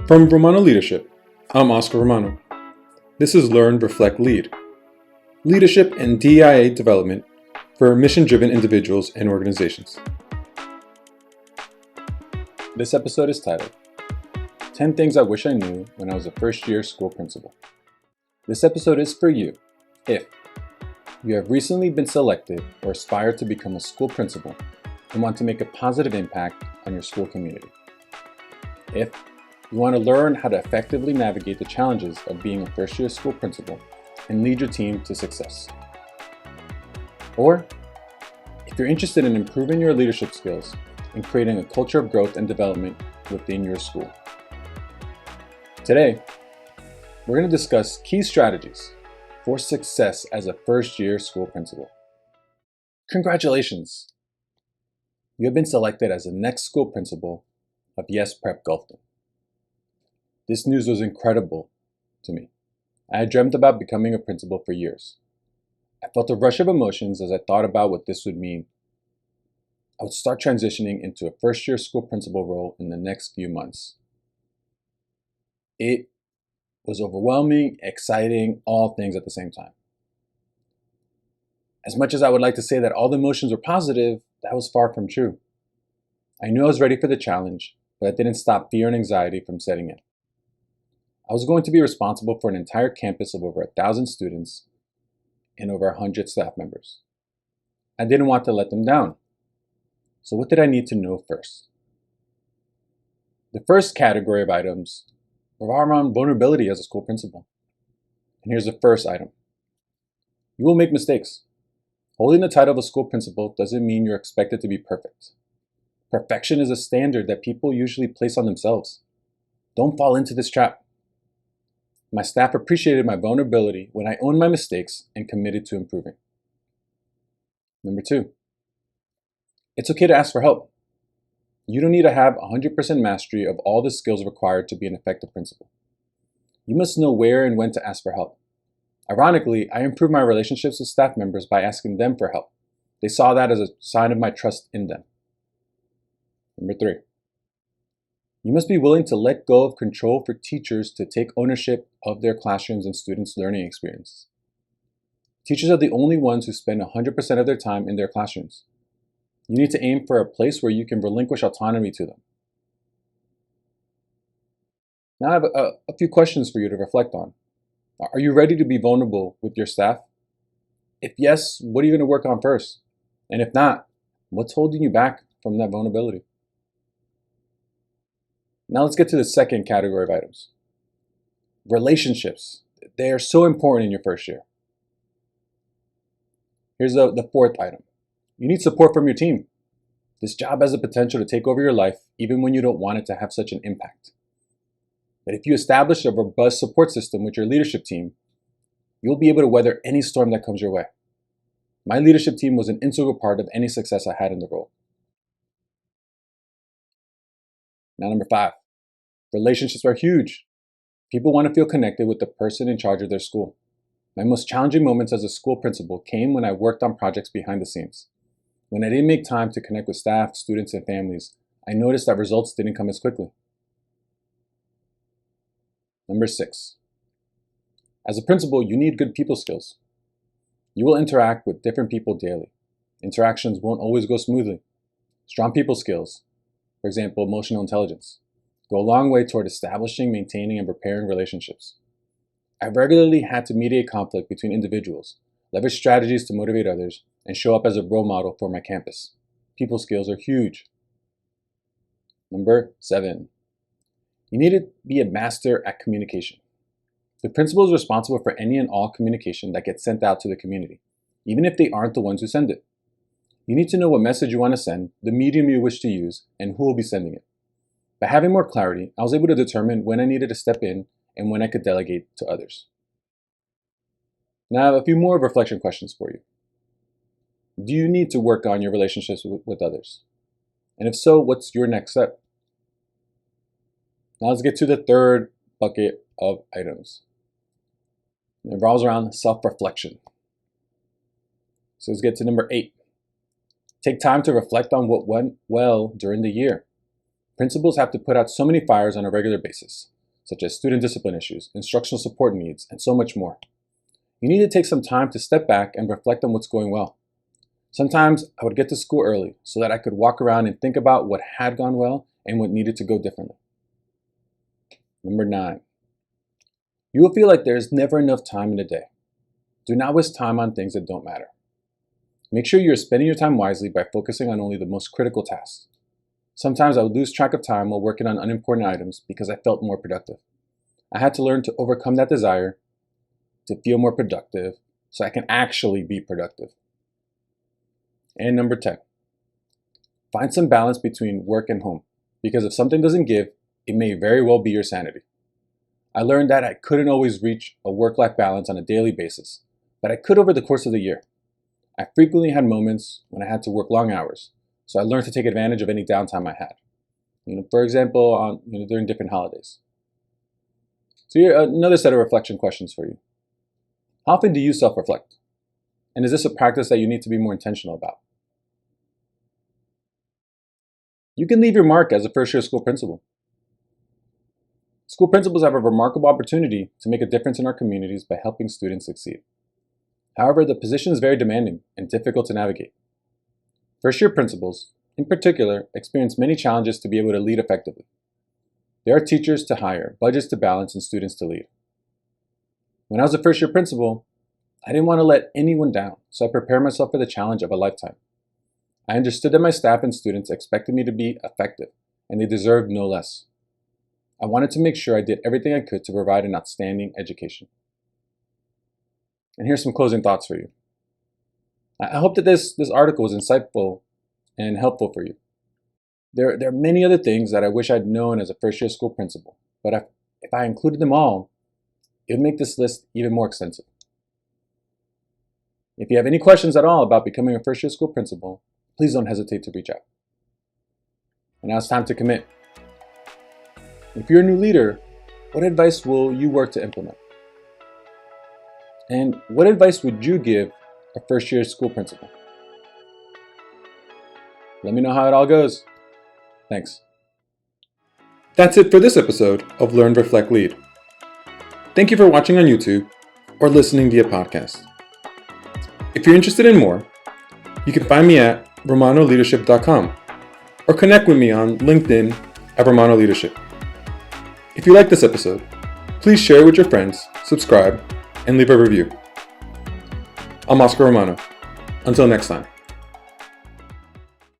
From Romano Leadership, I'm Oscar Romano. This is Learn, Reflect, Lead. Leadership and DEIA development for mission-driven individuals and organizations. This episode is titled, 10 Things I Wish I Knew When I Was a First-Year School Principal. This episode is for you if you have recently been selected or aspire to become a school principal and want to make a positive impact on your school community. If you want to learn how to effectively navigate the challenges of being a first-year school principal and lead your team to success. Or if you're interested in improving your leadership skills and creating a culture of growth and development within your school. Today, we're going to discuss key strategies for success as a first-year school principal. Congratulations! You have been selected as the next school principal of Yes Prep Gulfton. This news was incredible to me. I had dreamt about becoming a principal for years. I felt a rush of emotions as I thought about what this would mean. I would start transitioning into a first-year school principal role in the next few months. It was overwhelming, exciting, all things at the same time. As much as I would like to say that all the emotions were positive, that was far from true. I knew I was ready for the challenge, but that didn't stop fear and anxiety from setting in. I was going to be responsible for an entire campus of over 1,000 students and over 100 staff members. I didn't want to let them down. So what did I need to know first? The first category of items revolve around vulnerability as a school principal. And here's the first item. You will make mistakes. Holding the title of a school principal doesn't mean you're expected to be perfect. Perfection is a standard that people usually place on themselves. Don't fall into this trap. My staff appreciated my vulnerability when I owned my mistakes and committed to improving. Number 2, it's okay to ask for help. You don't need to have 100% mastery of all the skills required to be an effective principal. You must know where and when to ask for help. Ironically, I improved my relationships with staff members by asking them for help. They saw that as a sign of my trust in them. Number 3, you must be willing to let go of control for teachers to take ownership of their classrooms and students' learning experiences. Teachers are the only ones who spend 100% of their time in their classrooms. You need to aim for a place where you can relinquish autonomy to them. Now I have a few questions for you to reflect on. Are you ready to be vulnerable with your staff? If yes, what are you going to work on first? And if not, what's holding you back from that vulnerability? Now let's get to the second category of items. Relationships. They are so important in your first year. Here's the fourth item. You need support from your team. This job has the potential to take over your life even when you don't want it to have such an impact. But if you establish a robust support system with your leadership team, you'll be able to weather any storm that comes your way. My leadership team was an integral part of any success I had in the role. Now, number 5, relationships are huge. People want to feel connected with the person in charge of their school. My most challenging moments as a school principal came when I worked on projects behind the scenes. When I didn't make time to connect with staff, students, and families, I noticed that results didn't come as quickly. Number 6, as a principal, you need good people skills. You will interact with different people daily. Interactions won't always go smoothly. Strong people skills, for example, emotional intelligence, go a long way toward establishing, maintaining, and repairing relationships. I regularly had to mediate conflict between individuals, leverage strategies to motivate others, and show up as a role model for my campus. People skills are huge. Number 7, you need to be a master at communication. The principal is responsible for any and all communication that gets sent out to the community, even if they aren't the ones who send it. You need to know what message you want to send, the medium you wish to use, and who will be sending it. By having more clarity, I was able to determine when I needed to step in and when I could delegate to others. Now I have a few more reflection questions for you. Do you need to work on your relationships with others? And if so, what's your next step? Now let's get to the third bucket of items. It revolves around self-reflection. So let's get to number 8. Take time to reflect on what went well during the year. Principals have to put out so many fires on a regular basis, such as student discipline issues, instructional support needs, and so much more. You need to take some time to step back and reflect on what's going well. Sometimes I would get to school early so that I could walk around and think about what had gone well and what needed to go differently. Number 9. You will feel like there is never enough time in a day. Do not waste time on things that don't matter. Make sure you are spending your time wisely by focusing on only the most critical tasks. Sometimes I would lose track of time while working on unimportant items because I felt more productive. I had to learn to overcome that desire to feel more productive so I can actually be productive. And number 10, find some balance between work and home, because if something doesn't give, it may very well be your sanity. I learned that I couldn't always reach a work-life balance on a daily basis, but I could over the course of the year. I frequently had moments when I had to work long hours, so I learned to take advantage of any downtime I had. For example, during different holidays. So here, another set of reflection questions for you. How often do you self-reflect? And is this a practice that you need to be more intentional about? You can leave your mark as a first-year school principal. School principals have a remarkable opportunity to make a difference in our communities by helping students succeed. However, the position is very demanding and difficult to navigate. First-year principals, in particular, experience many challenges to be able to lead effectively. There are teachers to hire, budgets to balance, and students to lead. When I was a first-year principal, I didn't want to let anyone down, so I prepared myself for the challenge of a lifetime. I understood that my staff and students expected me to be effective, and they deserved no less. I wanted to make sure I did everything I could to provide an outstanding education. And here's some closing thoughts for you. I hope that this article was insightful and helpful for you. There are many other things that I wish I'd known as a first-year school principal, but if I included them all, it would make this list even more extensive. If you have any questions at all about becoming a first-year school principal, please don't hesitate to reach out. And now it's time to commit. If you're a new leader, what advice will you work to implement? And what advice would you give a first-year school principal? Let me know how it all goes. Thanks. That's it for this episode of Learn, Reflect, Lead. Thank you for watching on YouTube or listening via podcast. If you're interested in more, you can find me at romanoleadership.com or connect with me on LinkedIn at Romano Leadership. If you like this episode, please share it with your friends, subscribe, and leave a review. I'm Oscar Romano. Until next time.